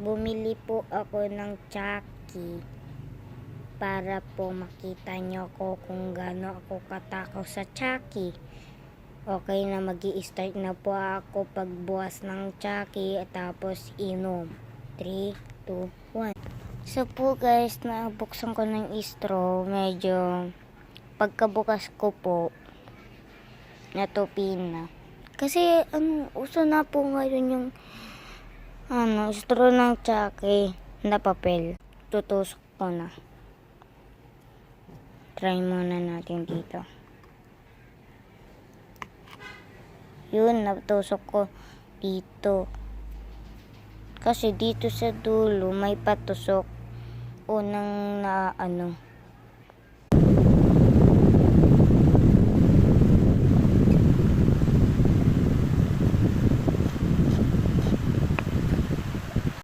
Bumili po ako ng Chucky para po makita nyo ko kung gaano ako katakaw sa Chucky. Okay na, magi-start na po ako pagbukas ng Chucky at tapos inom. 3, 2, 1. So po guys, nabuksan ko ng straw. Medyo pagkabukas ko po, natupin na. Kasi uso na po ngayon yung straw ng Chucky na papel. Tutusok ko na. Try muna natin dito. Yun, natusok ko dito. Kasi dito sa dulo may patusok. Unang